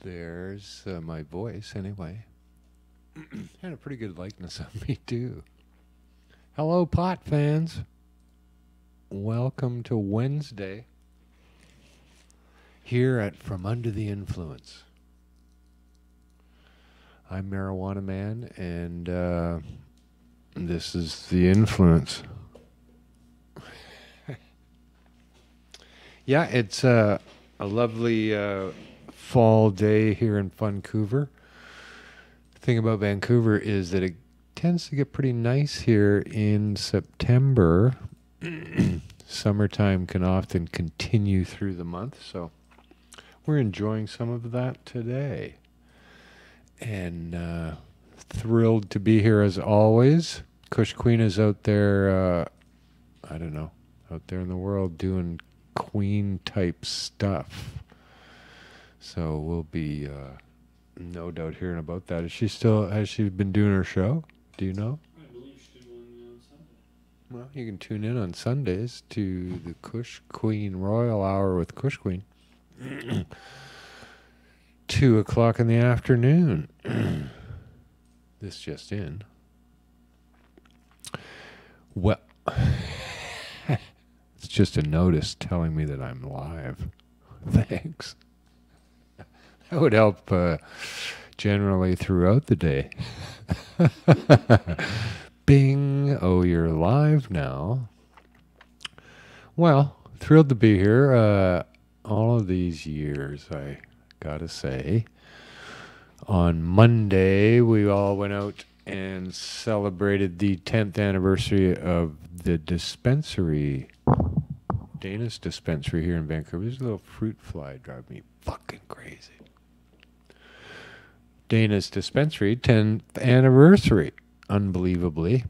There's my voice, anyway. Had a pretty good likeness of me, too. Hello, pot fans. Welcome to Wednesday here at From Under the Influence. I'm Marijuana Man, and this is The Influence. Yeah, it's a lovely fall day here in Vancouver. The thing about Vancouver is that it tends to get pretty nice here in September. Summertime can often continue through the month, so we're enjoying some of that today. And thrilled to be here as always. Kush Queen is out there, out there in the world doing Queen type stuff. So we'll be no doubt hearing about that. Has she been doing her show? Do you know? I believe she did one on Sunday. Well, you can tune in on Sundays to the Kush Queen Royal Hour with Kush Queen. 2 o'clock in the afternoon. This just in. Well, it's just a notice telling me that I'm live. Thanks. That would help generally throughout the day. Bing. Oh, you're live now. Well, thrilled to be here. All of these years, I gotta say. On Monday, we all went out and celebrated the 10th anniversary of the dispensary, Dana's dispensary here in Vancouver. There's a little fruit fly driving me fucking crazy. Dana's dispensary, 10th anniversary, unbelievably.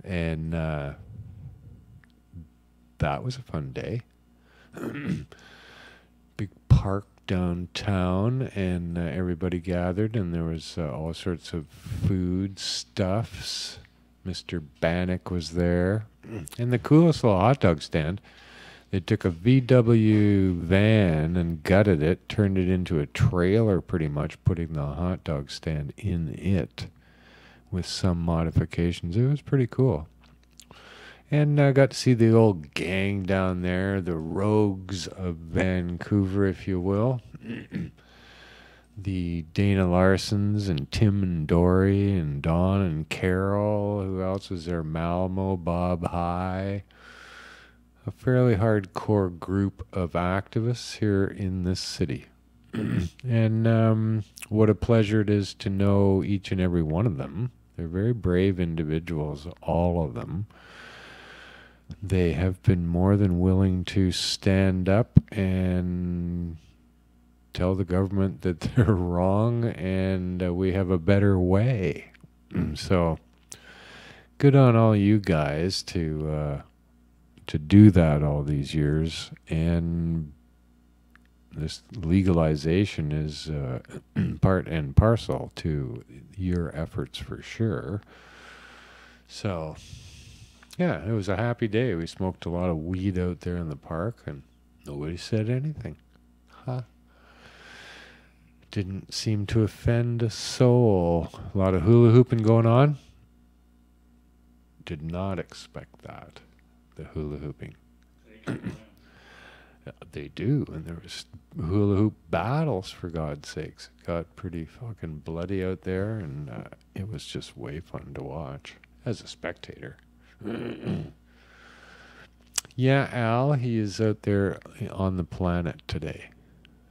And that was a fun day. Big park downtown, and everybody gathered, and there was all sorts of food stuffs. Mr. Bannock was there. And the coolest little hot dog stand. They took a VW van and gutted it, turned it into a trailer pretty much, putting the hot dog stand in it with some modifications. It was pretty cool. And I got to see the old gang down there, the rogues of Vancouver, if you will. The Dana Larsons and Tim and Dory and Don and Carol. Who else was there? Malmo, Bob High. A fairly hardcore group of activists here in this city. And what a pleasure it is to know each and every one of them. They're very brave individuals, all of them. They have been more than willing to stand up and tell the government that they're wrong and we have a better way. So good on all you guys to do that all these years. And this legalization is part and parcel to your efforts for sure. So yeah, it was a happy day. We smoked a lot of weed out there in the park, and nobody said anything. Huh? Didn't seem to offend a soul. A lot of hula hooping going on. Did not expect that, the hula hooping. They do, and there was hula hoop battles, for God's sakes. It got pretty fucking bloody out there, and it was just way fun to watch as a spectator. Yeah, Al, he is out there on the planet today,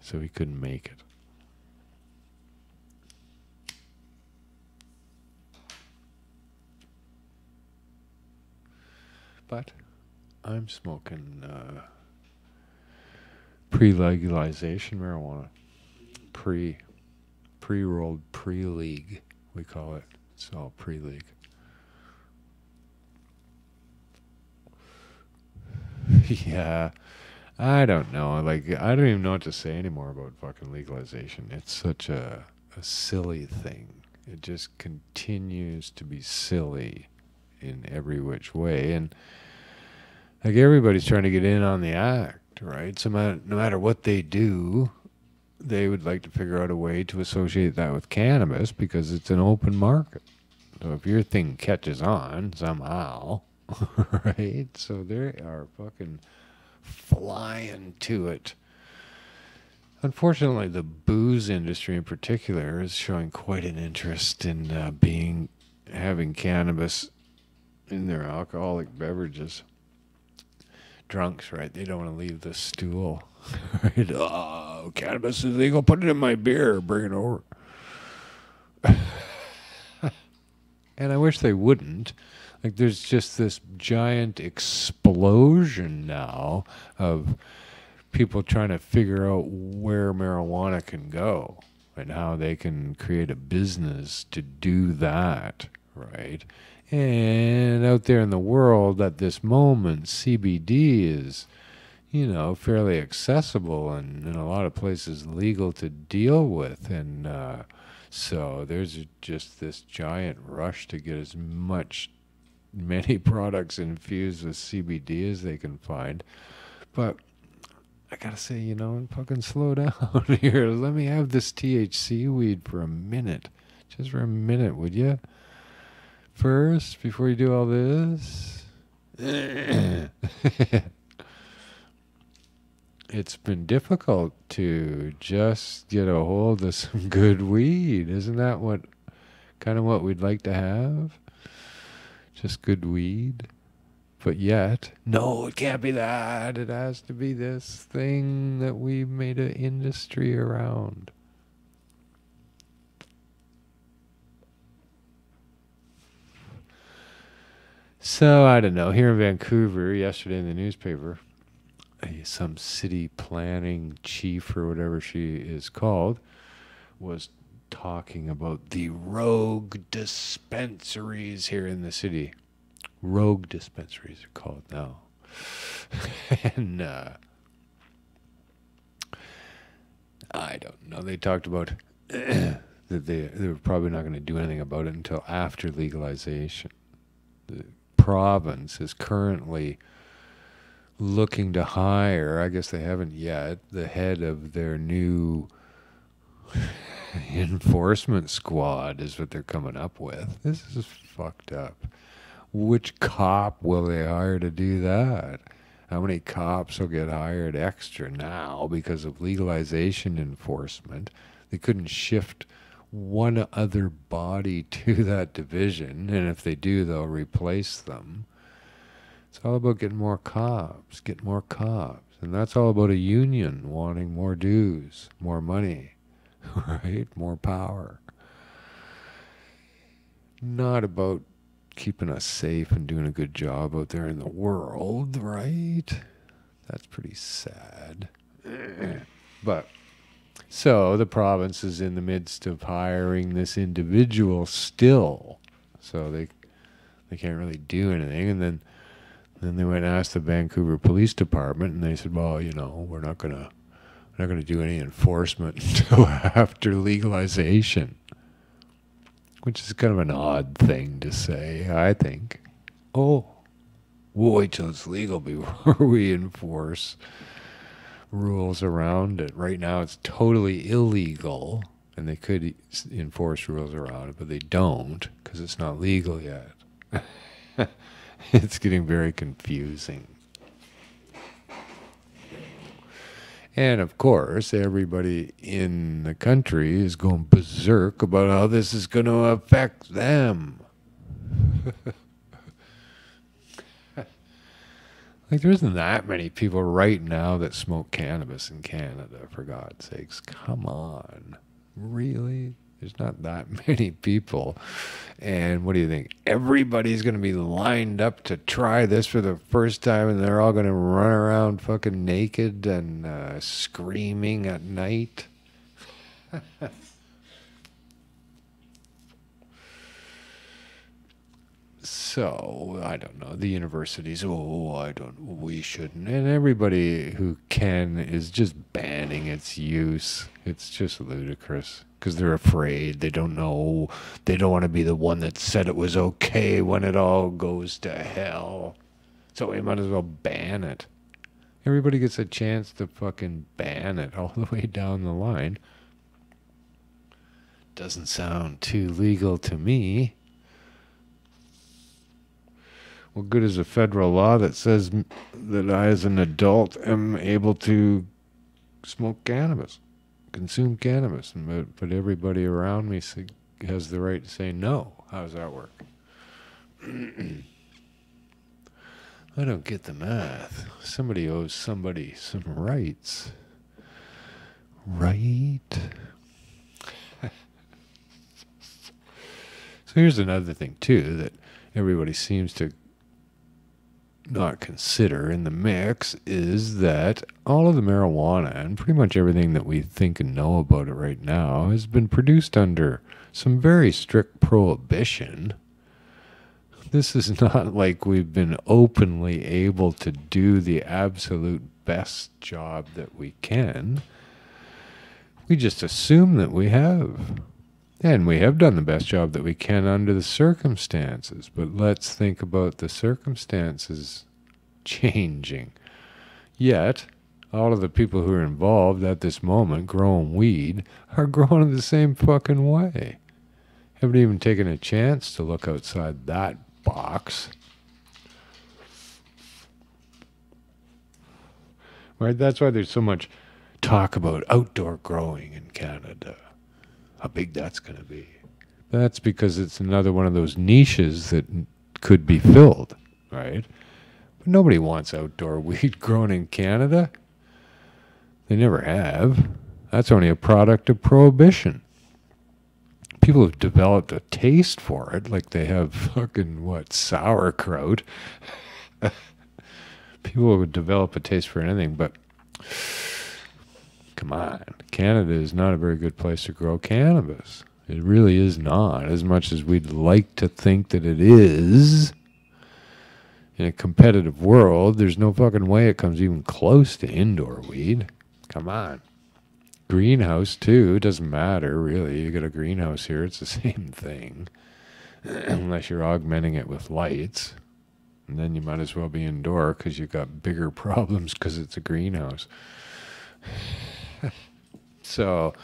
so he couldn't make it. But I'm smoking pre-legalization marijuana. Pre-rolled pre-league, we call it. It's all pre-league. Yeah, I don't know. Like, I don't even know what to say anymore about fucking legalization. It's such a silly thing. It just continues to be silly in every which way. And like everybody's trying to get in on the act, right? So no matter what they do, they would like to figure out a way to associate that with cannabis because it's an open market. So if your thing catches on somehow, right? So they are fucking flying to it. Unfortunately, the booze industry in particular is showing quite an interest in having cannabis in their alcoholic beverages. Drunks, right? They don't want to leave the stool. Right? Oh, cannabis is legal. Put it in my beer. Bring it over. And I wish they wouldn't. Like, there's just this giant explosion now of people trying to figure out where marijuana can go and how they can create a business to do that, right? And out there in the world at this moment, CBD is, fairly accessible and in a lot of places legal to deal with. And so there's just this giant rush to get as many products infused with CBD as they can find. But I gotta say, fucking slow down here. Let me have this THC weed for a minute. Just for a minute, would you? First, before you do all this. It's been difficult to just get a hold of some good weed. Isn't that what we'd like to have? Just good weed? But yet, no, it can't be that. It has to be this thing that we've made an industry around. So, I don't know. Here in Vancouver, yesterday in the newspaper, some city planning chief or whatever she is called was talking about the rogue dispensaries here in the city. Rogue dispensaries are called now. And I don't know. They talked about that they were probably not going to do anything about it until after legalization. The province is currently looking to hire, I guess they haven't yet, the head of their new enforcement squad is what they're coming up with. This is fucked up. Which cop will they hire to do that? How many cops will get hired extra now because of legalization enforcement? They couldn't shift one other body to that division, and if they do, they'll replace them. It's all about getting more cops, and that's all about a union wanting more dues, more money, right? More power. Not about keeping us safe and doing a good job out there in the world, right? That's pretty sad. But so the province is in the midst of hiring this individual still, so they can't really do anything. And then they went and asked the Vancouver Police Department, and they said, "Well, we're not gonna do any enforcement until after legalization." Which is kind of an odd thing to say, I think. Oh, we'll wait till it's legal before we enforce rules around it. Right now it's totally illegal, and they could enforce rules around it, but they don't because it's not legal yet. It's getting very confusing. And of course, everybody in the country is going berserk about how this is going to affect them. Like, there isn't that many people right now that smoke cannabis in Canada, for God's sakes. Come on. Really? There's not that many people. And what do you think? Everybody's going to be lined up to try this for the first time, and they're all going to run around fucking naked and screaming at night? So, I don't know. The universities, we shouldn't. And everybody who can is just banning its use. It's just ludicrous. Because they're afraid. They don't know. They don't want to be the one that said it was okay when it all goes to hell. So we might as well ban it. Everybody gets a chance to fucking ban it all the way down the line. Doesn't sound too legal to me. What good is a federal law that says that I, as an adult, am able to smoke cannabis, consume cannabis, but everybody around me has the right to say no? How does that work? I don't get the math. Somebody owes somebody some rights. Right? So here's another thing, too, that everybody seems to not consider in the mix is that all of the marijuana and pretty much everything that we think and know about it right now has been produced under some very strict prohibition. This is not like we've been openly able to do the absolute best job that we can. We just assume that we have. And we have done the best job that we can under the circumstances. But let's think about the circumstances changing. Yet, all of the people who are involved at this moment growing weed are growing it the same fucking way. Haven't even taken a chance to look outside that box. Right? That's why there's so much talk about outdoor growing in Canada. How big that's going to be. That's because it's another one of those niches that could be filled, right? But nobody wants outdoor weed grown in Canada. They never have. That's only a product of prohibition. People have developed a taste for it, like they have fucking, sauerkraut. People would develop a taste for anything, but come on. Canada is not a very good place to grow cannabis. It really is not, as much as we'd like to think that it is. In a competitive world, there's no fucking way it comes even close to indoor weed. Come on. Greenhouse, too. It doesn't matter, really. You got a greenhouse here, it's the same thing. Unless you're augmenting it with lights. And then you might as well be indoor because you've got bigger problems because it's a greenhouse. So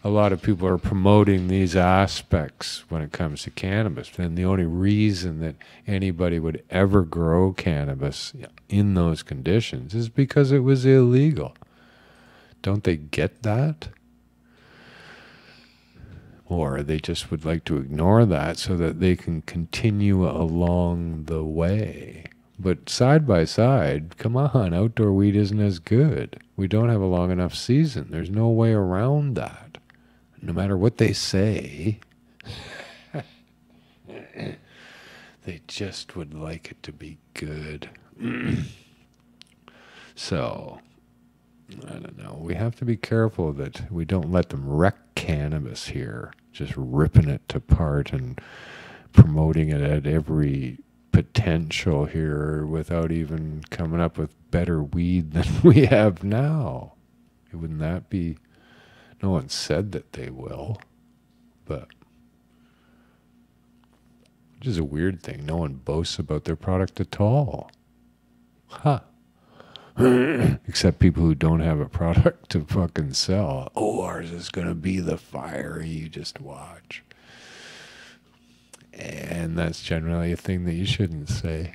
a lot of people are promoting these aspects when it comes to cannabis. And the only reason that anybody would ever grow cannabis in those conditions is because it was illegal. Don't they get that? Or they just would like to ignore that so that they can continue along the way. But side by side, come on, outdoor weed isn't as good. We don't have a long enough season. There's no way around that. No matter what they say, they just would like it to be good. So, I don't know. We have to be careful that we don't let them wreck cannabis here, just ripping it apart and promoting it at every potential here without even coming up with better weed than we have now. Wouldn't that be? No one said that they will, but which is a weird thing. No one boasts about their product at all. Huh. Except people who don't have a product to fucking sell. Oh, ours is going to be the fire. You just watch. And that's generally a thing that you shouldn't say.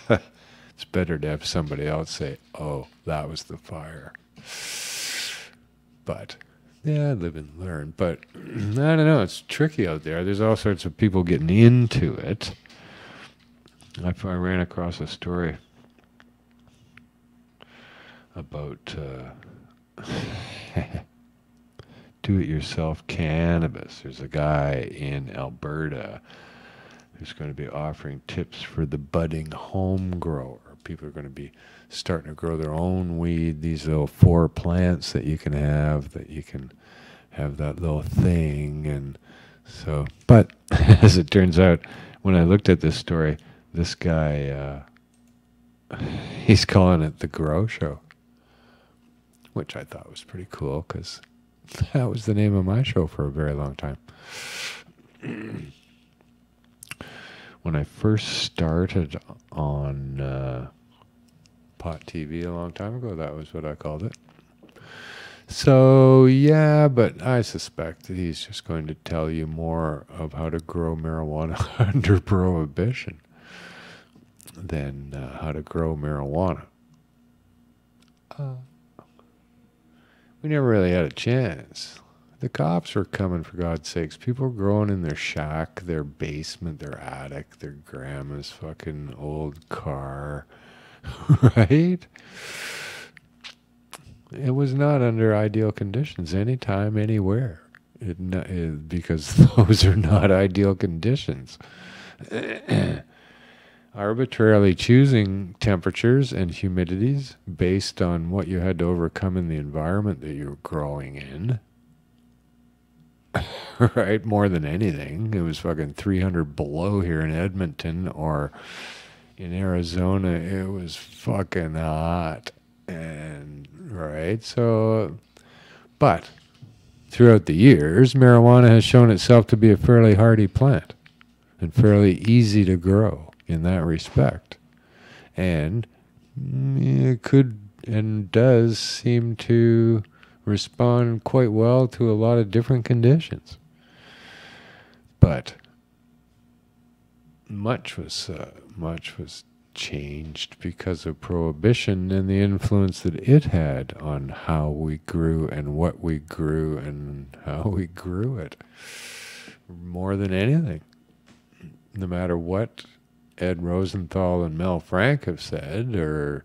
It's better to have somebody else say, oh, that was the fire. But, yeah, live and learn. But, I don't know. It's tricky out there. There's all sorts of people getting into it. I ran across a story about do-it-yourself cannabis. There's a guy in Alberta who's going to be offering tips for the budding home grower. People are going to be starting to grow their own weed, these little 4 plants that you can have that little thing. And so, but as it turns out, when I looked at this story, this guy, he's calling it the Grow Show, which I thought was pretty cool because that was the name of my show for a very long time. When I first started on pot TV a long time ago. That was what I called it. So, yeah, but I suspect that he's just going to tell you more of how to grow marijuana under prohibition than how to grow marijuana. We never really had a chance. The cops were coming, for God's sakes. People were growing in their shack, their basement, their attic, their grandma's fucking old car, right? It was not under ideal conditions anytime, anywhere. Because those are not ideal conditions. Arbitrarily choosing temperatures and humidities based on what you had to overcome in the environment that you were growing in. Right? More than anything. It was fucking 300 below here in Edmonton, or in Arizona, it was fucking hot. And, right? So, but throughout the years, marijuana has shown itself to be a fairly hardy plant and fairly easy to grow in that respect. And it could and does seem to respond quite well to a lot of different conditions. But much was changed because of prohibition and the influence that it had on how we grew and what we grew and how we grew it. More than anything. No matter what Ed Rosenthal and Mel Frank have said, or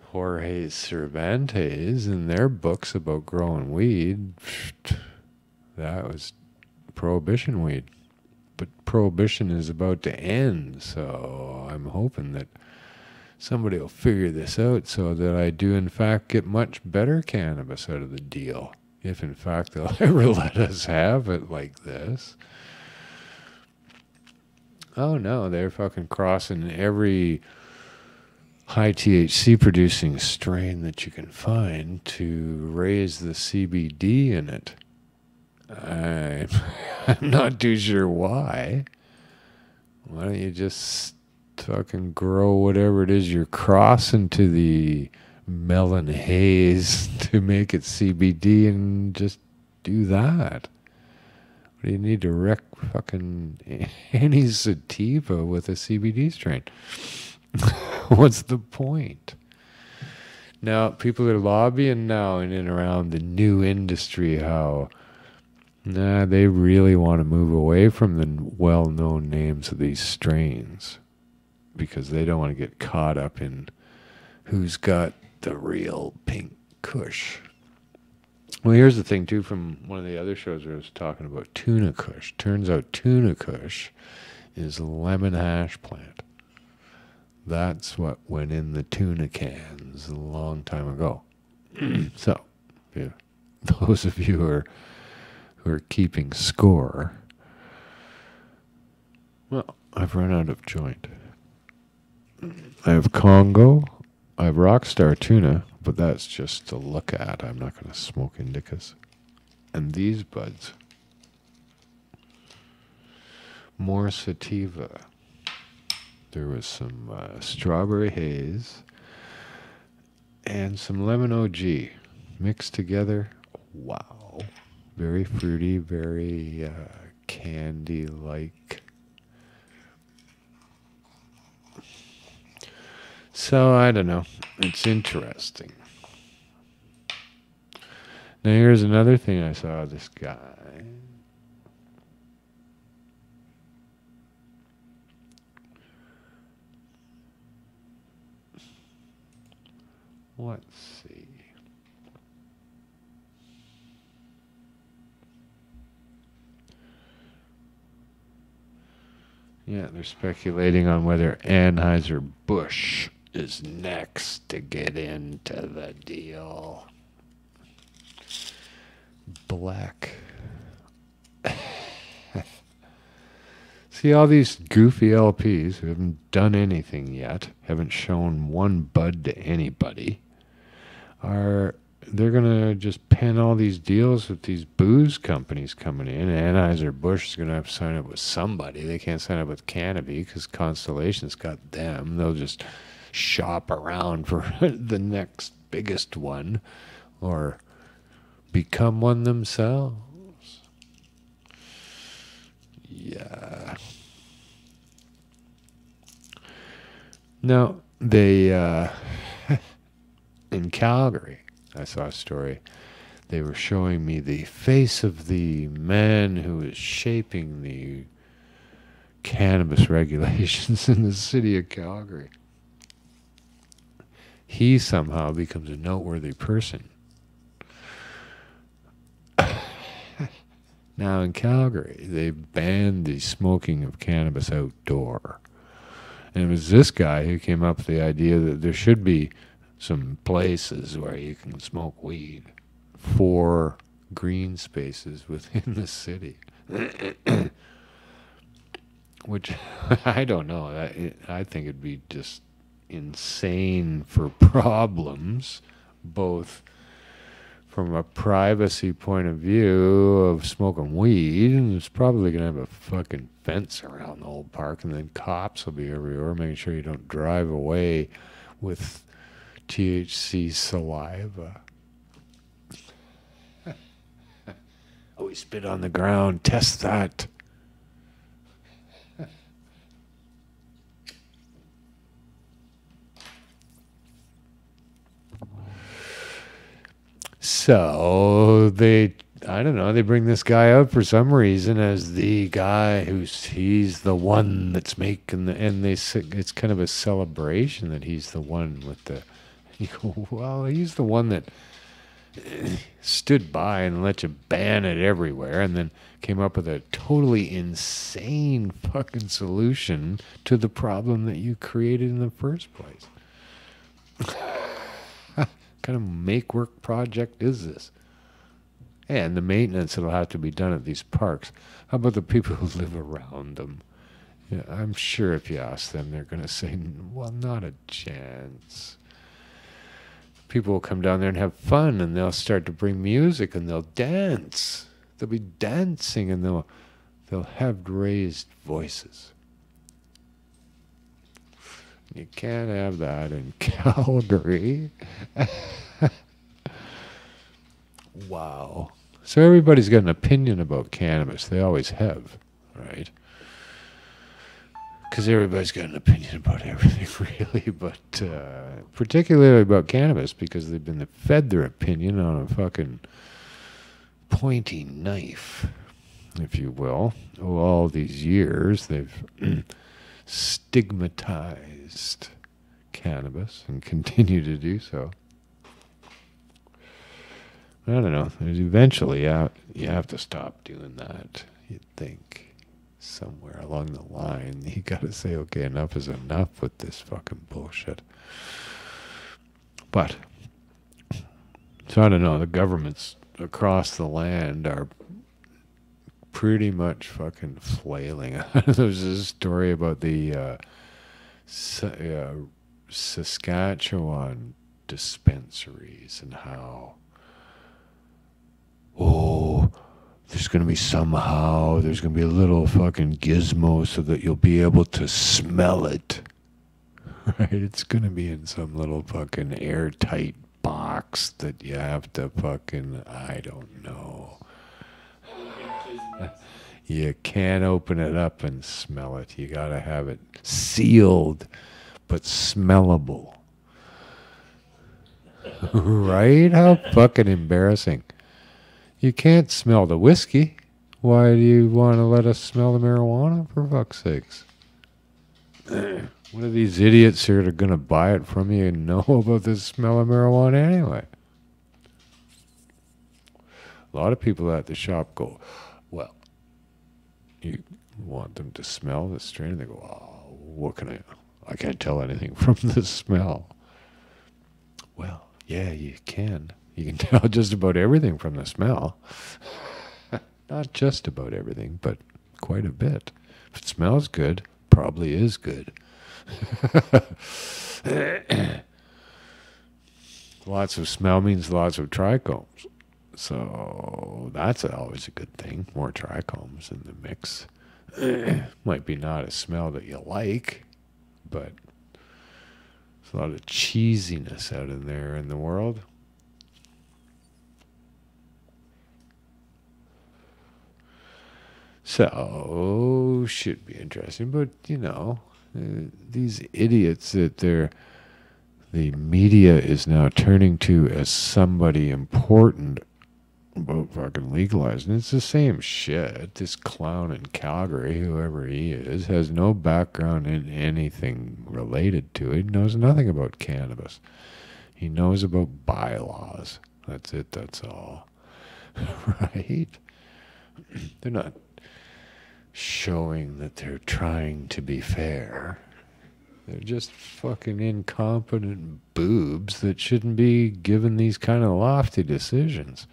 Jorge Cervantes in their books about growing weed, that was prohibition weed. But prohibition is about to end, so I'm hoping that somebody will figure this out so that I do in fact get much better cannabis out of the deal, if in fact they'll ever let us have it like this. Oh no, they're fucking crossing every high THC producing strain that you can find to raise the CBD in it. I'm not too sure why. Why don't you just fucking grow whatever it is you're crossing to the melon haze to make it CBD and just do that? What do you need to wreck fucking any sativa with a CBD strain? What's the point? Now, people are lobbying now in and around the new industry how they really want to move away from the well-known names of these strains because they don't want to get caught up in who's got the real pink kush. Well, here's the thing, too, from one of the other shows where I was talking about tuna kush. Turns out tuna kush is a lemon hash plant. That's what went in the tuna cans a long time ago. So, yeah, those of you who are keeping score, well, I've run out of joint. I have Congo, I have Rockstar tuna, but that's just to look at. I'm not going to smoke indicas. And these buds, more sativa. There was some strawberry haze and some lemon OG mixed together. Wow. Very fruity, very candy-like. So, I don't know. It's interesting. Now, here's another thing I saw of this guy. Let's see. Yeah, they're speculating on whether Anheuser-Busch is next to get into the deal. Black. See, all these goofy LPs who haven't done anything yet, haven't shown one bud to anybody, they're going to just pen all these deals with these booze companies coming in. Anheuser-Busch is going to have to sign up with somebody. They can't sign up with Canopy because Constellation's got them. They'll just shop around for the next biggest one or become one themselves. Yeah. Now, they, in Calgary, I saw a story. They were showing me the face of the man who is shaping the cannabis regulations in the city of Calgary. He somehow becomes a noteworthy person. Now in Calgary, they banned the smoking of cannabis outdoor. And it was this guy who came up with the idea that there should be some places where you can smoke weed. 4 green spaces within the city. Which, I don't know. I think it'd be just insane for problems, both from a privacy point of view of smoking weed, and it's probably going to have a fucking fence around the whole park, and then cops will be everywhere making sure you don't drive away with THC saliva. Oh, he spit on the ground. Test that. So I don't know, they bring this guy up for some reason as the guy he's the one that's making it's kind of a celebration that he's the one with the, you go, well, he's the one that stood by and let you ban it everywhere and then came up with a totally insane fucking solution to the problem that you created in the first place. What kind of make-work project is this? And the maintenance that'll have to be done at these parks. How about the people who live around them? Yeah, I'm sure if you ask them, they're going to say, well, not a chance. People will come down there and have fun, and they'll start to bring music, and they'll dance. They'll be dancing, and they'll have raised voices. You can't have that in Calgary. Wow. So everybody's got an opinion about cannabis. They always have, right? Because everybody's got an opinion about everything, really, but particularly about cannabis, because they've been fed their opinion on a fucking pointy knife, if you will. Oh, all these years, they've stigmatized cannabis and continue to do so. I don't know. Eventually, you have to stop doing that. You'd think somewhere along the line, you got to say, okay, enough is enough with this fucking bullshit. But, so I don't know. The governments across the land are pretty much fucking flailing. There's this story about the Saskatchewan dispensaries and how, oh, there's going to be a little fucking gizmo so that you'll be able to smell it. Right? It's going to be in some little fucking airtight box that you have to fucking, I don't know. You can't open it up and smell it. You got to have it sealed but smellable. Right? How fucking embarrassing. You can't smell the whiskey. Why do you want to let us smell the marijuana, for fuck's sakes? What are these idiots here that are going to buy it from you and know about the smell of marijuana anyway? A lot of people at the shop go, well, you want them to smell the strain? And they go, oh, what can I can't tell anything from the smell. Well, yeah, you can. You can tell just about everything from the smell. Not just about everything, but quite a bit. If it smells good, probably is good. Lots of smell means lots of trichomes. So that's always a good thing. More trichomes in the mix. Might be not a smell that you like, but There's a lot of cheesiness out in there in the world. So, should be interesting. But, these idiots that the media is now turning to as somebody important about fucking legalizing. It's the same shit. This clown in Calgary, whoever he is, has no background in anything related to it. He knows nothing about cannabis. He knows about bylaws. That's it. That's all. Right? They're not showing that they're trying to be fair. They're just fucking incompetent boobs that shouldn't be given these kind of lofty decisions.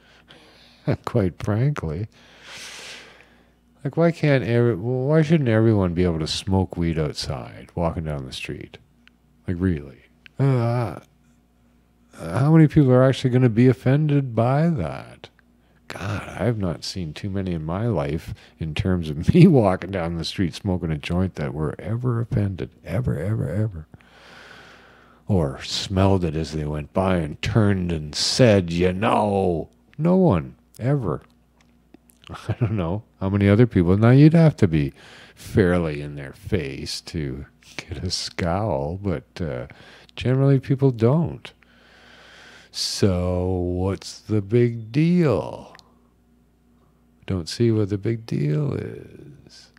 Quite frankly. Like, why shouldn't everyone be able to smoke weed outside, walking down the street? Like, really? How many people are actually going to be offended by that? God, I've not seen too many in my life in terms of me walking down the street smoking a joint that were ever offended. Ever, ever, ever. Or smelled it as they went by and turned and said, no one, ever. I don't know how many other people. Now, you'd have to be fairly in their face to get a scowl, but generally people don't. So what's the big deal? Don't see what the big deal is.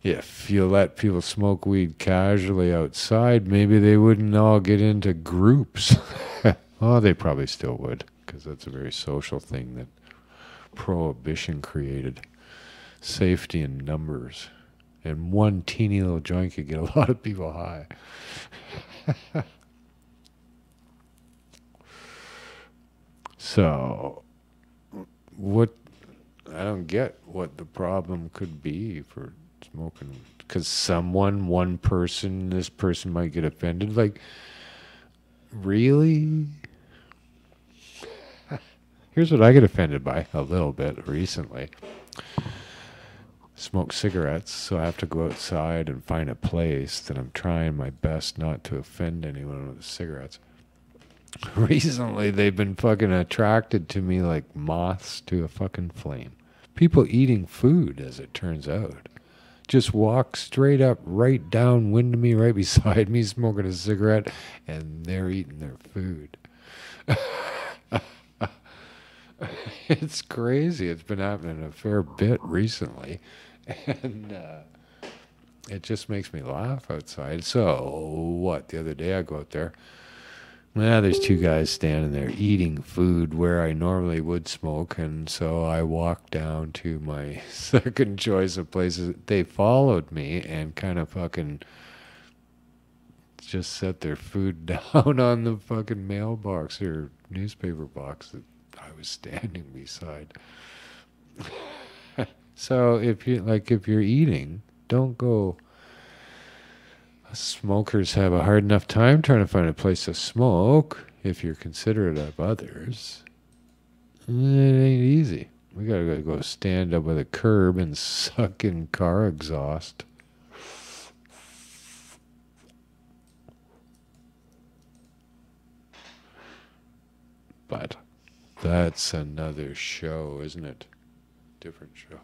If you let people smoke weed casually outside, maybe they wouldn't all get into groups. Well, they probably still would, because that's a very social thing that Prohibition created. Safety in numbers. And one teeny little joint could get a lot of people high. So, I don't get what the problem could be for smoking. Because one person, this person might get offended. Like, really? Here's what I get offended by a little bit recently. Smoke cigarettes, so I have to go outside and find a place that I'm trying my best not to offend anyone with the cigarettes. Recently, they've been fucking attracted to me like moths to a fucking flame. People eating food, as it turns out. Just walk straight up, right downwind of me, right beside me, smoking a cigarette, and they're eating their food. It's crazy. It's been happening a fair bit recently. And it just makes me laugh outside. So, the other day I go out there. There's two guys standing there eating food where I normally would smoke. And so I walked down to my second choice of places. They followed me and kind of fucking just set their food down on the fucking mailbox or newspaper box that I was standing beside. So if you're eating, don't go. Smokers have a hard enough time trying to find a place to smoke if you're considerate of others. It ain't easy. We gotta go stand up with a curb and suck in car exhaust. But that's another show, isn't it? Different show.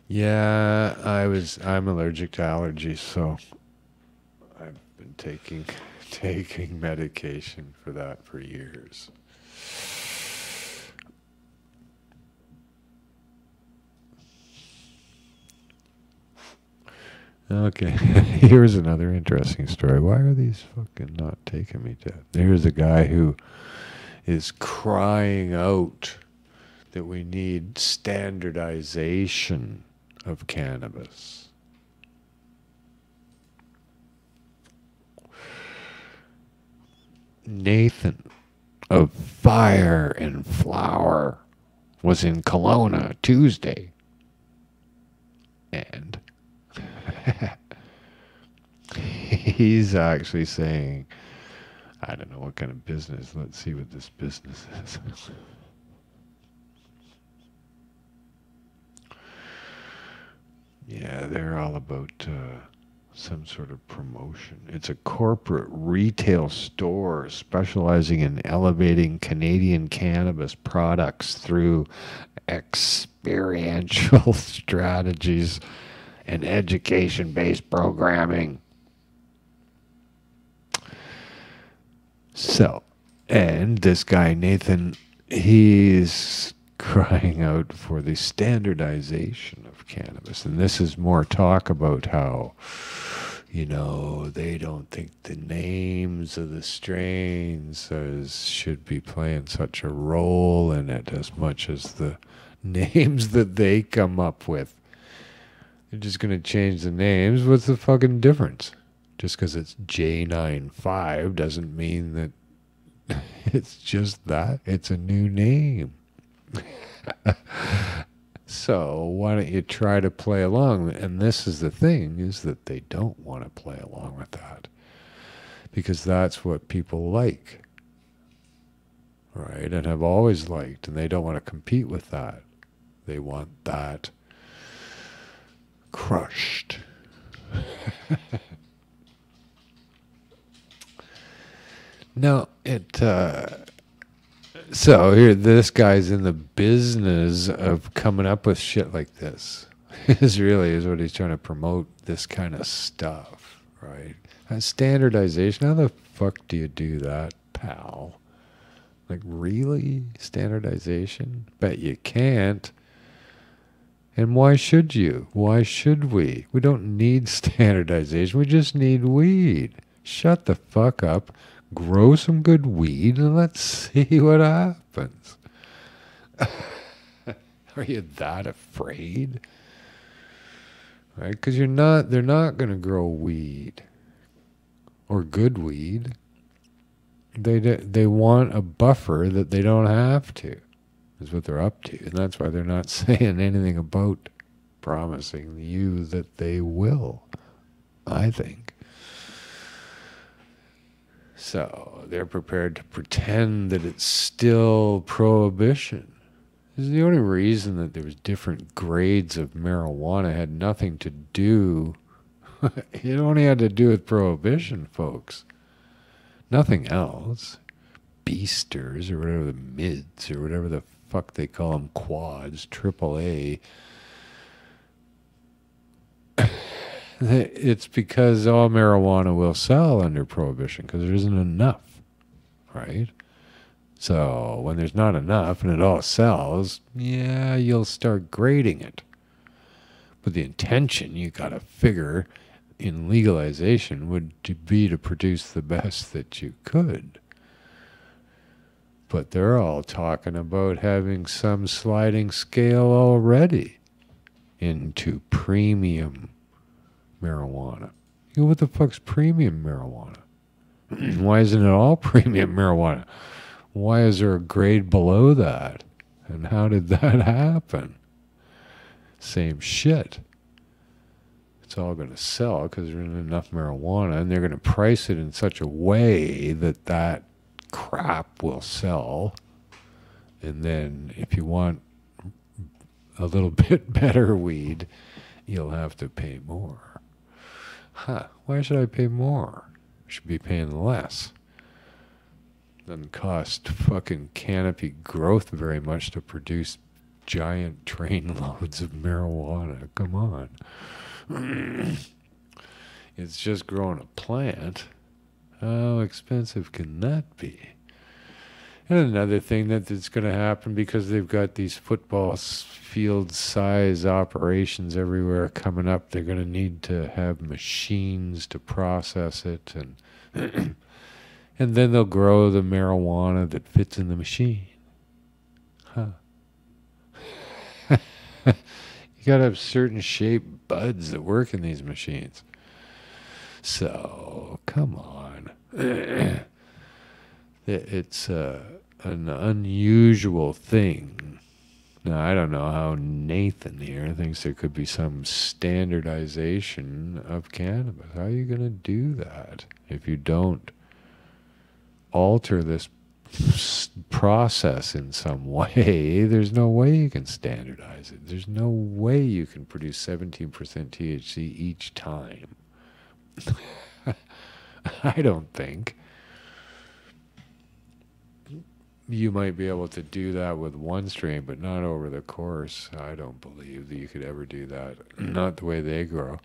Yeah, I'm allergic to allergies, so I've been taking medication for that for years. Okay, here's another interesting story. Why are these fucking not taking me to? Here's a guy who is crying out that we need standardization of cannabis. Nathan of Fire and Flower was in Kelowna Tuesday. And he's actually saying, I don't know what kind of business. Let's see what this business is. Yeah, they're all about some sort of promotion. It's a corporate retail store specializing in elevating Canadian cannabis products through experiential strategies and education based programming. So, and this guy, Nathan, he's crying out for the standardization of cannabis. And this is more talk about how, they don't think the names of the strains should be playing such a role in it as much as the names that they come up with. They're just going to change the names. What's the fucking difference? Just because it's J95 doesn't mean that it's just that. It's a new name. So why don't you try to play along? And this is the thing, is that they don't want to play along with that. Because that's what people like. Right? And have always liked. And they don't want to compete with that. They want that crushed. No, so here, this guy's in the business of coming up with shit like this. This really is what he's trying to promote, this kind of stuff, right? Standardization, how the fuck do you do that, pal? Like, really? Standardization? Bet you can't. And why should you? Why should we? We don't need standardization. We just need weed. Shut the fuck up. Grow some good weed and let's see what happens. Are you that afraid? Right? Because they're not going to grow weed or good weed. They want a buffer that they don't have to, is what they're up to. And that's why they're not saying anything about promising you that they will, I think. So they're prepared to pretend that it's still prohibition. This is the only reason that there was different grades of marijuana. It had nothing to do. It only had to do with prohibition, folks. Nothing else. Beasters or whatever, the mids or whatever the fuck they call them, quads, AAA. It's because all marijuana will sell under prohibition because there isn't enough, right? So when there's not enough and it all sells, yeah, you'll start grading it. But the intention you got to figure in legalization would be to produce the best that you could. But they're all talking about having some sliding scale already into premium marijuana. You go, what the fuck's premium marijuana? Why isn't it all premium marijuana? Why is there a grade below that? And how did that happen? Same shit. It's all going to sell because there isn't enough marijuana, and they're going to price it in such a way that that crap will sell. And then if you want a little bit better weed, you'll have to pay more. Why should I pay more? I should be paying less. Doesn't cost fucking Canopy Growth very much to produce giant train loads of marijuana. Come on. It's just growing a plant. How expensive can that be? And another thing that's going to happen, because they've got these football field size operations everywhere coming up, they're going to need to have machines to process it, and and then they'll grow the marijuana that fits in the machine. You got to have certain shaped buds that work in these machines. So, come on. It's an unusual thing. Now, I don't know how Nathan here thinks there could be some standardization of cannabis. How are you going to do that if you don't alter this process in some way, there's no way you can standardize it. There's no way you can produce 17% THC each time. I don't think. You might be able to do that with one strain, but not over the course. I don't believe that you could ever do that. Not the way they grow.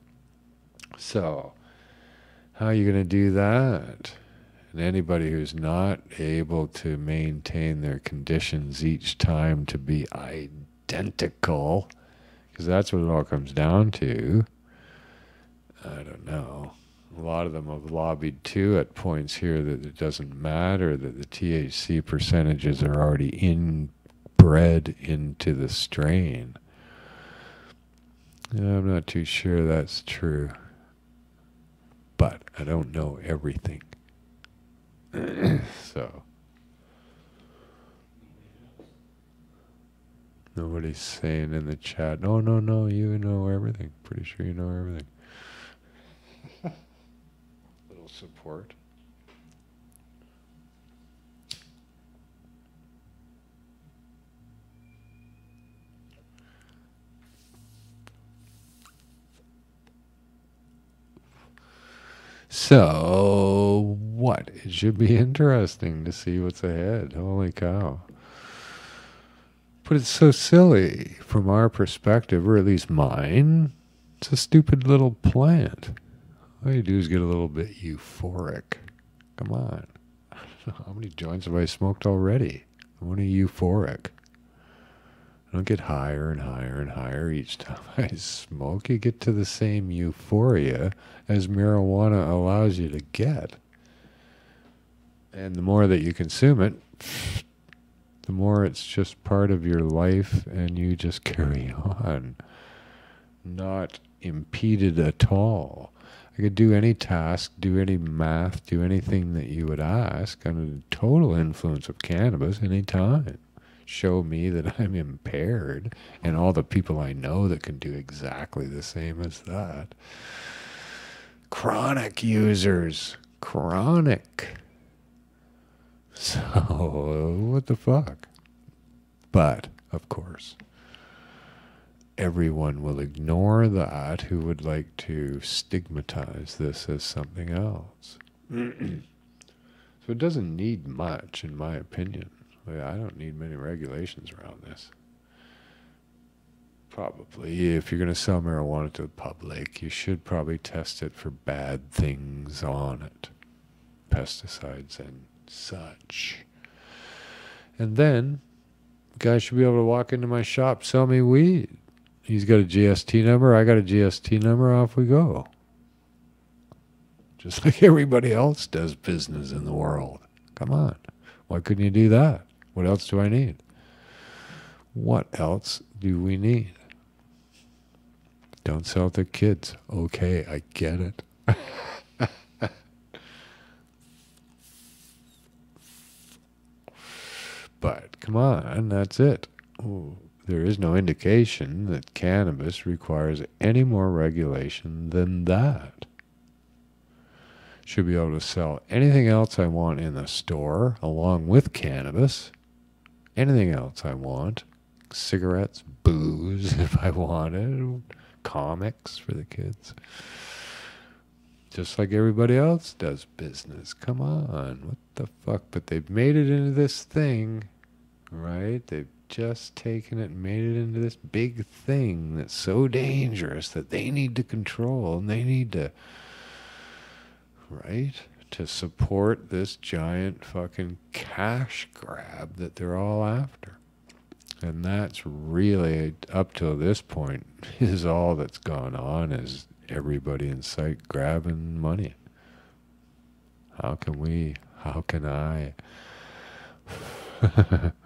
So, how are you going to do that? And anybody who's not able to maintain their conditions each time to be identical, because that's what it all comes down to. I don't know. A lot of them have lobbied too at points here that it doesn't matter, that the THC percentages are already inbred into the strain. Yeah, I'm not too sure that's true. But I don't know everything. So. Nobody's saying in the chat, no, you know everything. Pretty sure you know everything. Little support. So, what? It should be interesting to see what's ahead. Holy cow. But it's so silly from our perspective, or at least mine. It's a stupid little plant. All you do is get a little bit euphoric. Come on. How many joints have I smoked already? I'm only euphoric. I don't get higher and higher and higher each time I smoke. You get to the same euphoria as marijuana allows you to get. And the more that you consume it, the more it's just part of your life and you just carry on. Not impeded at all. I could do any task, do any math, do anything that you would ask under the total influence of cannabis any time. Show me that I'm impaired, and all the people I know that can do exactly the same as that. Chronic users. Chronic. So, what the fuck? But, of course, everyone will ignore that who would like to stigmatize this as something else. So it doesn't need much, in my opinion. I don't need many regulations around this. Probably, if you're going to sell marijuana to the public, you should probably test it for bad things on it. Pesticides and such. And then, guys should be able to walk into my shop, sell me weed. He's got a GST number, I got a GST number, off we go. Just like everybody else does business in the world. Come on. Why couldn't you do that? What else do I need? What else do we need? Don't sell to kids. Okay, I get it. But come on, that's it. Ooh, there is no indication that cannabis requires any more regulation than that. Should be able to sell anything else I want in the store along with cannabis. Anything else I want. Cigarettes, booze if I wanted, comics for the kids. Just like everybody else does business. Come on, what the fuck? But they've made it into this thing, right? They've just taken it and made it into this big thing that's so dangerous that they need to control and they need to, right? To support this giant fucking cash grab that they're all after. And that's really, up till this point, is all that's gone on, is everybody in sight grabbing money. How can I,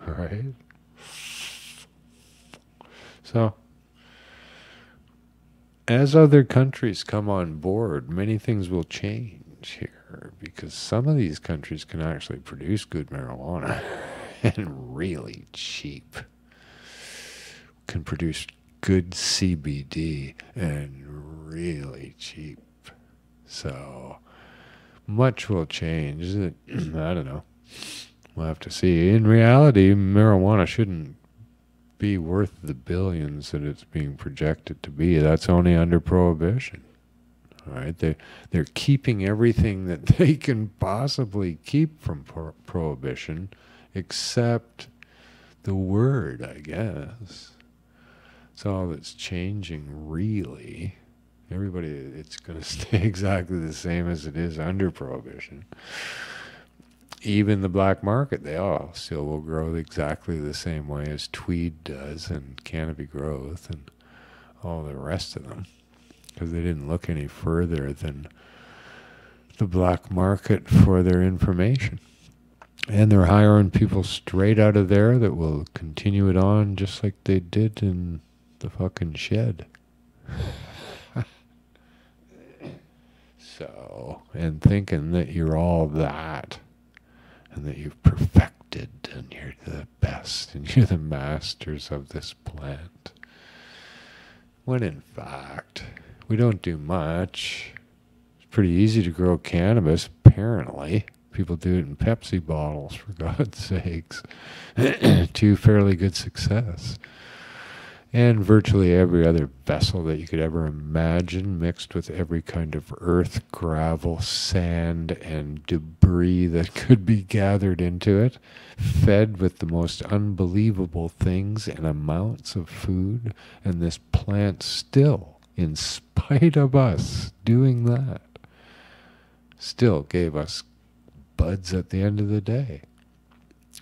right? So, as other countries come on board, many things will change here, because some of these countries can actually produce good marijuana and really cheap. Can produce good CBD and really cheap. So much will change. I don't know. We'll have to see. In reality, marijuana shouldn't be worth the billions that it's being projected to be. That's only under prohibition. All right, they're keeping everything that they can possibly keep from prohibition, except the word, I guess. It's all that's changing, really. Everybody, it's going to stay exactly the same as it is under prohibition. Even the black market, they all still will grow exactly the same way as tweed does and canopy growth and all the rest of them, because they didn't look any further than the black market for their information. And they're hiring people straight out of there that will continue it on just like they did in the fucking shed. So, and thinking that you're all that, and that you've perfected, and you're the best, and you're the masters of this plant. When in fact, we don't do much. It's pretty easy to grow cannabis, apparently. People do it in Pepsi bottles, for God's sakes, to fairly good success. And virtually every other vessel that you could ever imagine, mixed with every kind of earth, gravel, sand, and debris that could be gathered into it, fed with the most unbelievable things and amounts of food. And this plant still, in spite of us doing that, still gave us buds at the end of the day.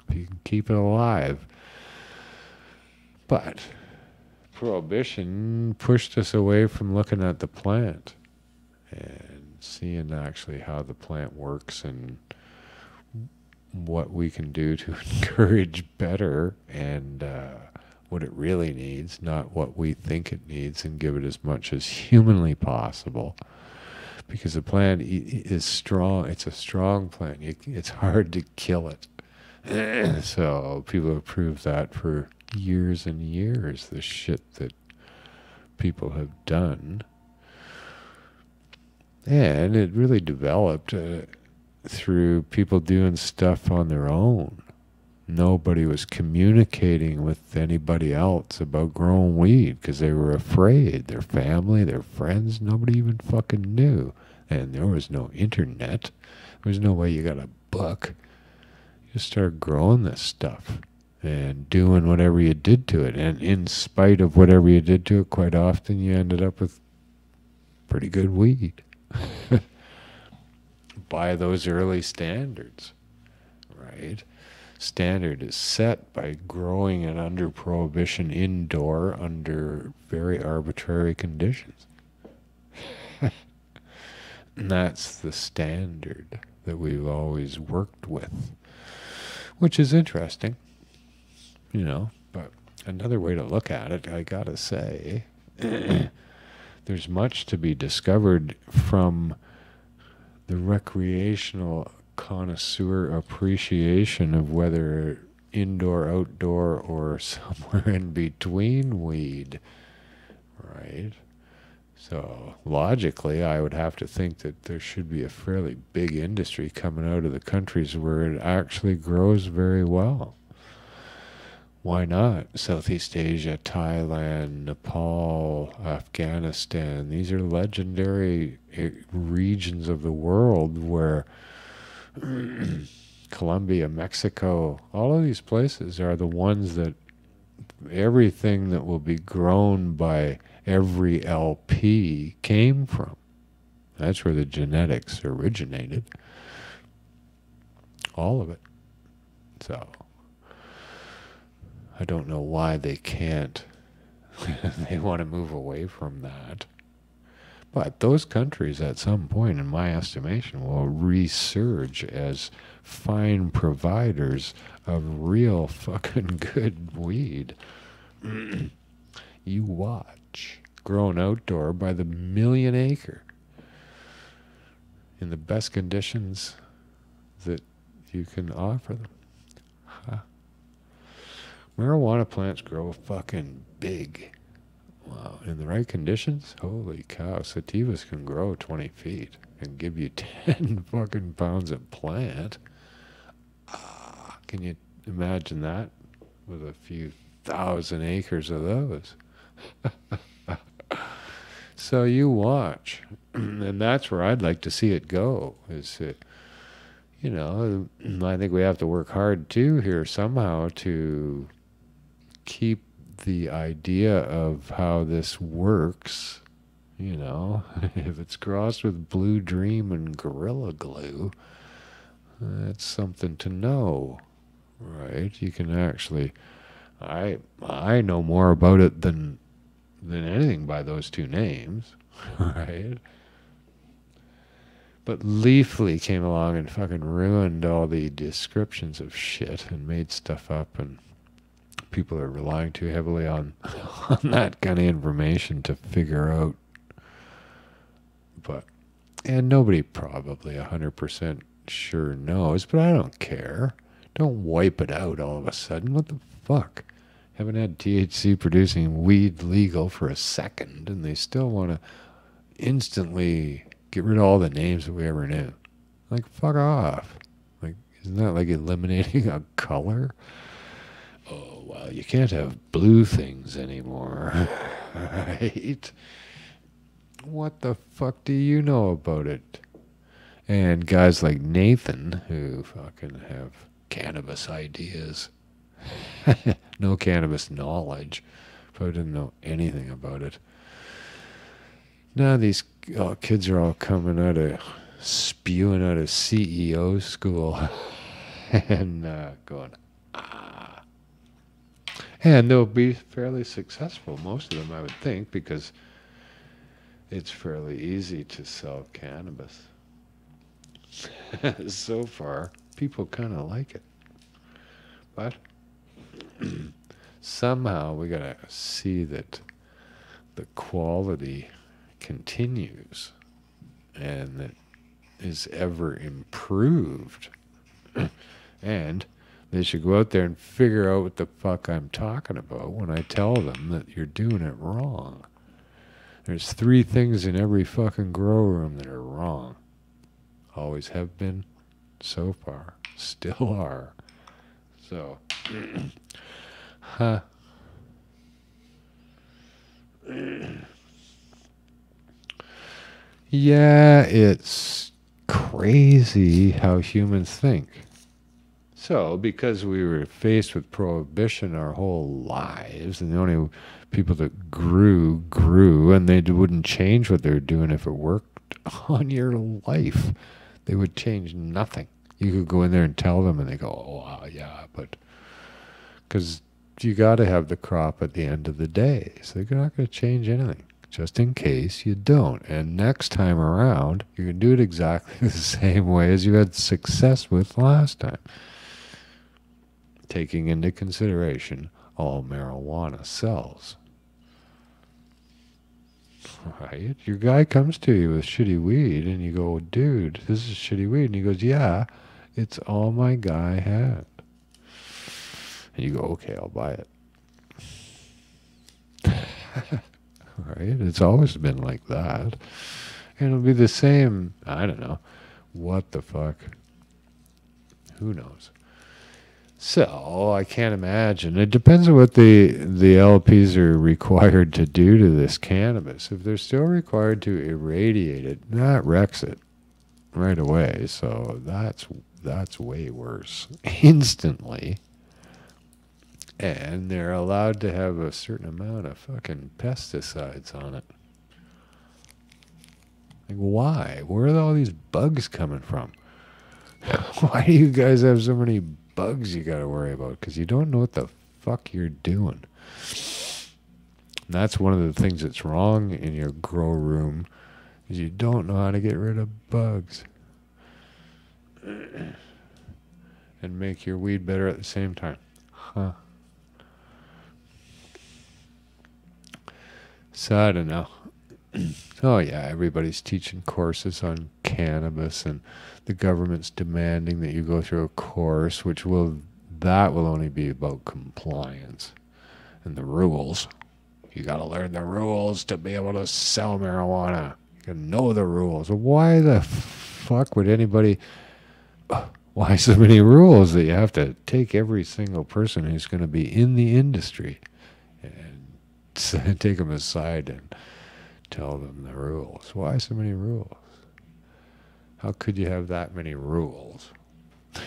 If you can keep it alive. But prohibition pushed us away from looking at the plant and seeing actually how the plant works and what we can do to encourage better and what it really needs, not what we think it needs, and give it as much as humanly possible. Because the plant is strong. It's a strong plant. It's hard to kill it. So people have proved that for years and years, the shit that people have done. And it really developed through people doing stuff on their own. Nobody was communicating with anybody else about growing weed because they were afraid. Their family, their friends, nobody even fucking knew. And there was no internet. There was no way you got a book. You just started growing this stuff and doing whatever you did to it. And in spite of whatever you did to it, quite often you ended up with pretty good weed. By those early standards, right? Standard is set by growing it under prohibition indoor under very arbitrary conditions. And that's the standard that we've always worked with, which is interesting, you know. But another way to look at it, I gotta say, there's much to be discovered from the recreational connoisseur appreciation of whether indoor, outdoor, or somewhere in between weed, right? So logically, I would have to think that there should be a fairly big industry coming out of the countries where it actually grows very well. Why not? Southeast Asia, Thailand, Nepal, Afghanistan. These are legendary regions of the world where Colombia, Mexico, all of these places are the ones that everything that will be grown by every LP came from. That's where the genetics originated. All of it. So I don't know why they can't. They want to move away from that. But those countries at some point, in my estimation, will resurge as fine providers of real fucking good weed. You watch. Grown outdoor by the million acre. In the best conditions that you can offer them. Huh. Marijuana plants grow fucking big. Wow, in the right conditions, holy cow, sativas can grow 20 feet and give you 10 fucking pounds of plant. Can you imagine that with a few thousand acres of those? So you watch, and that's where I'd like to see it go. Is it, I think we have to work hard too here somehow to keep the idea of how this works. If it's crossed with Blue Dream and Gorilla Glue, that's something to know, right? You can actually, I know more about it than anything by those two names, right? But Leafly came along and fucking ruined all the descriptions of shit and made stuff up, and people are relying too heavily on on that kind of information to figure out. And nobody probably 100% sure knows, but I don't care. Don't wipe it out all of a sudden. What the fuck? Haven't had THC producing weed legal for a second, and they still want to instantly get rid of all the names that we ever knew. Like, fuck off. Like, isn't that like eliminating a color? Oh, well, you can't have blue things anymore. Right? What the fuck do you know about it? And guys like Nathan, who fucking have cannabis ideas, no cannabis knowledge, probably didn't know anything about it. Now these kids are all spewing out of CEO school and going, ah. And they'll be fairly successful, most of them, I would think, because it's fairly easy to sell cannabis. So far, people kind of like it. But somehow we gotta see that the quality continues and that is ever improved. And they should go out there and figure out what the fuck I'm talking about when I tell them that you're doing it wrong. There's 3 things in every fucking grow room that are wrong. Always have been, so far, still are. So, yeah, it's crazy how humans think. So, because we were faced with prohibition our whole lives, and the only people that grew, and they wouldn't change what they were doing if it worked on your life. They would change nothing. You could go in there and tell them, and they go, oh, yeah, but... Because you got to have the crop at the end of the day. So they're not going to change anything, just in case you don't. And next time around, you can do it exactly the same way as you had success with last time. Taking into consideration all marijuana sells. Right? Your guy comes to you with shitty weed, and you go, dude, this is shitty weed. And he goes, yeah, it's all my guy had. And you go, okay, I'll buy it. Right? It's always been like that. And it'll be the same, I don't know. What the fuck? Who knows? So, I can't imagine. It depends on what the LPs are required to do to this cannabis. If they're still required to irradiate it, that wrecks it right away. So, that's way worse. Instantly. And they're allowed to have a certain amount of fucking pesticides on it. Like, why? Where are all these bugs coming from? Why do you guys have so many bugs you gotta worry about? Because you don't know what the fuck you're doing. And that's one of the things that's wrong in your grow room, is you don't know how to get rid of bugs. And make your weed better at the same time. Huh. So I don't know. Oh yeah, everybody's teaching courses on cannabis, and the government's demanding that you go through a course, that will only be about compliance and the rules. You gotta learn the rules to be able to sell marijuana. You gotta know the rules. Why the fuck would anybody... Why so many rules that you have to take every single person who's going to be in the industry and take them aside and tell them the rules? Why so many rules? How could you have that many rules?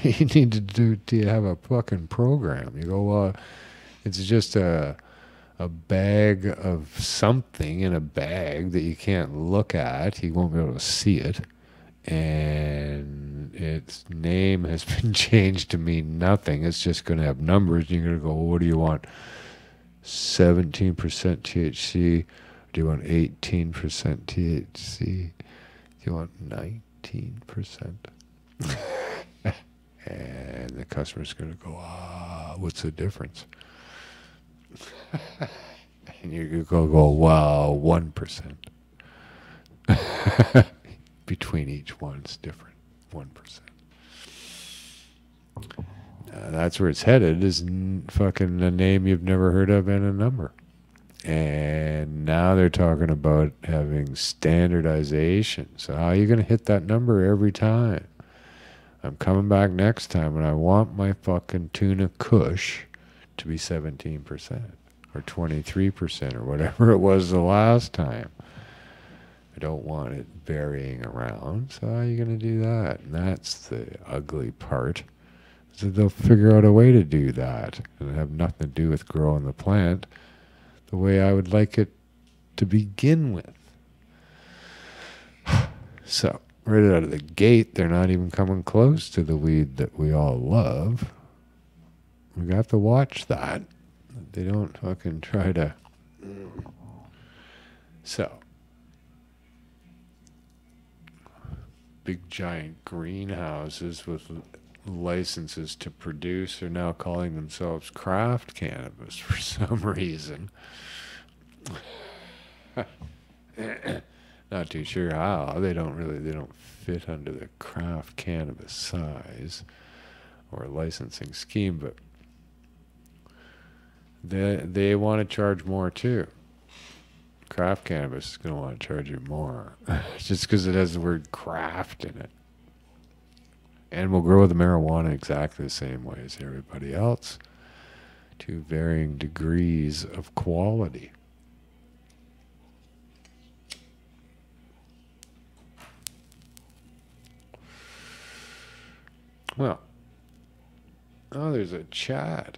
You need to have a fucking program. You go, well, it's just a bag of something in a bag that you can't look at. You won't be able to see it. And its name has been changed to mean nothing. It's just going to have numbers. You're going to go, well, what do you want? 17% THC? Do you want 18% THC? Do you want 19%? And the customer's going to go, what's the difference? And you're going to go, well, 1%. Between each one's different. 1%. That's where it's headed, is fucking a name you've never heard of and a number. And now they're talking about having standardization. So how are you going to hit that number every time? I'm coming back next time and I want my fucking tuna kush to be 17% or 23% or whatever it was the last time. I don't want it varying around. So how are you going to do that? And that's the ugly part. So they'll figure out a way to do that. And have nothing to do with growing the plant the way I would like it to begin with. So, right out of the gate, they're not even coming close to the weed that we all love. We got to watch that. They don't fucking try to. So, big giant greenhouses with licenses to produce are now calling themselves craft cannabis for some reason. Not too sure how. They don't fit under the craft cannabis size or licensing scheme, but they want to charge more too. Craft cannabis is going to want to charge you more just because it has the word craft in it. And we'll grow the marijuana exactly the same way as everybody else, to varying degrees of quality. Well, oh, there's a chat.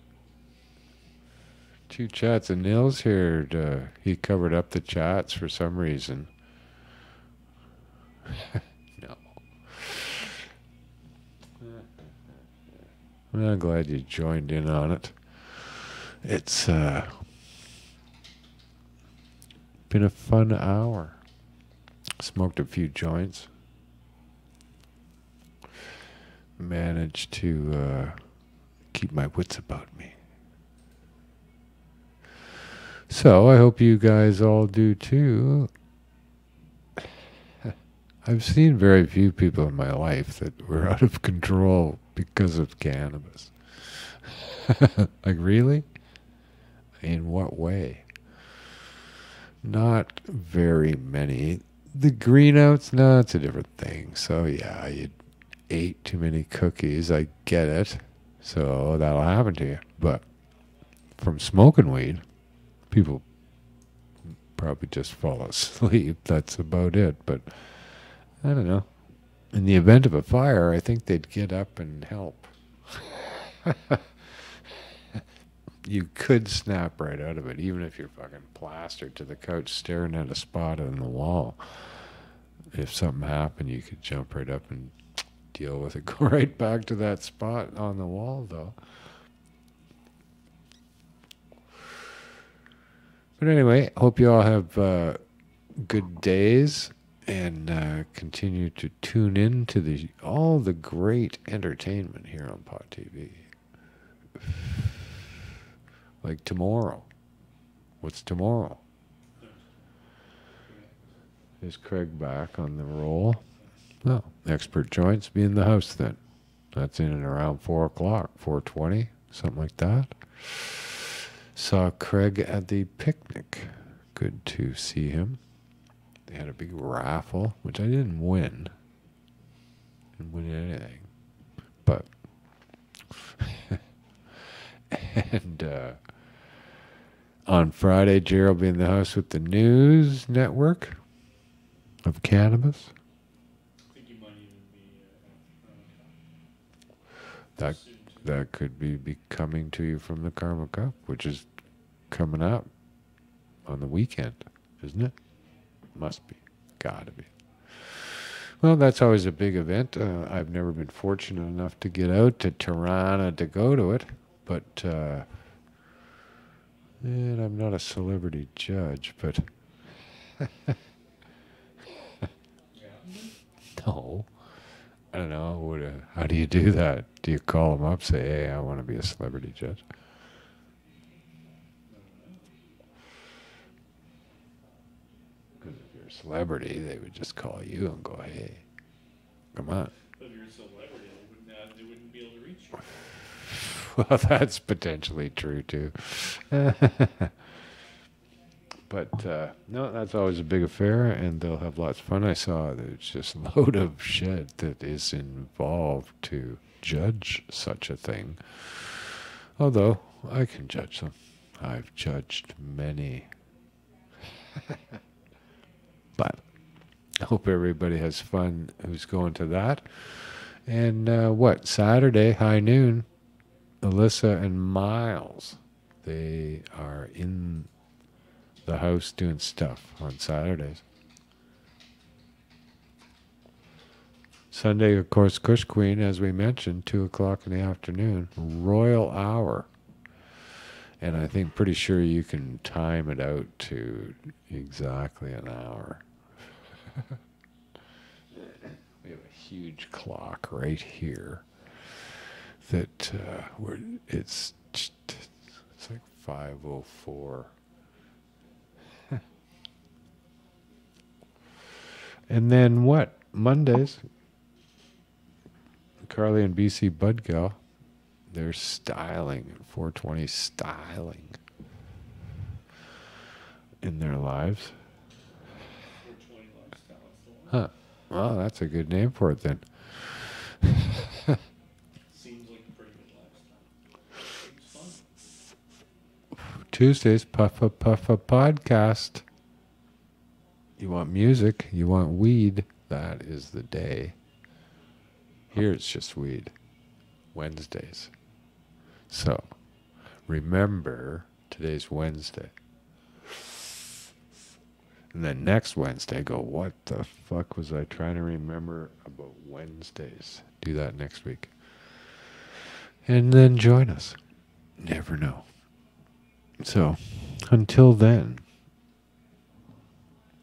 2 chats, and Nils here. He covered up the chats for some reason. No. Well, I'm glad you joined in on it. It's been a fun hour. Smoked a few joints. Managed to keep my wits about me. So I hope you guys all do too. I've seen very few people in my life that were out of control because of cannabis. Like, really? In what way? Not very many. The greenouts, no, it's a different thing. So yeah, you ate too many cookies. I get it. So that'll happen to you. But from smoking weed, people probably just fall asleep. That's about it. But I don't know. In the event of a fire, I think they'd get up and help. You could snap right out of it, even if you're fucking plastered to the couch staring at a spot on the wall. If something happened, you could jump right up and deal with it. Go right back to that spot on the wall, though. But anyway, hope you all have good days, and continue to tune in to all the great entertainment here on Pot TV. Like tomorrow. What's tomorrow? Is Craig back on the roll? No. Expert Joints be in the house then. That's in and around 4 o'clock, 4:20, something like that. Saw Craig at the picnic. Good to see him. They had a big raffle, which I didn't win. Didn't win anything. But and on Friday, Jerry will be in the house with the news network of cannabis. I think you might even be That soon too. that could be coming to you from the Karma Cup, which is coming up on the weekend, isn't it? Must be. Gotta be. Well, that's always a big event. I've never been fortunate enough to get out to Toronto to go to it, but and I'm not a celebrity judge, but Yeah. no, I don't know. How do you do that? Do you call them up, say, "Hey, I want to be a celebrity judge"? Because if you're a celebrity, they would just call you and go, "Hey, come on." If you're a celebrity, they wouldn't be able to reach you. Well, that's potentially true too. But no, that's always a big affair, and they'll have lots of fun. I saw there's just a load of shit that is involved to judge such a thing. Although I can judge them, I've judged many. But I hope everybody has fun who's going to that. And Saturday, high noon, Alyssa and Miles, they are in the house doing stuff on Saturdays. Sunday, of course, Kush Queen, as we mentioned, 2 o'clock in the afternoon, Royal Hour. And I think pretty sure you can time it out to exactly an hour. We have a huge clock right here that it's like 5:04. And then what? Mondays, Carly and BC Budgal, they're styling, 420 styling in their lives. 420 lifestyle. That's the one. Huh. Well, that's a good name for it then. Seems like a pretty good lifestyle. It's fun. Tuesdays, Puffa Puffa Podcast. You want music, you want weed, that is the day. Here it's just weed. Wednesdays. So, remember, today's Wednesday. And then next Wednesday, go, what the fuck was I trying to remember about Wednesdays? Do that next week. And then join us. Never know. So, until then,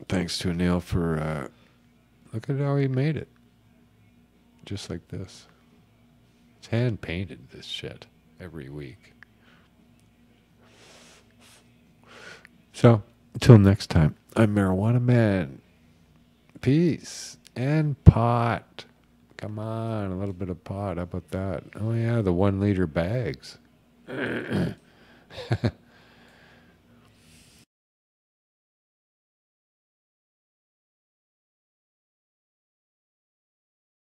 thanks to Anil for, look at how he made it. Just like this. It's hand painted, this shit, every week. So, until next time, I'm Marijuana Man. Peace. And pot. Come on, a little bit of pot. How about that? Oh, yeah, the 1 liter bags.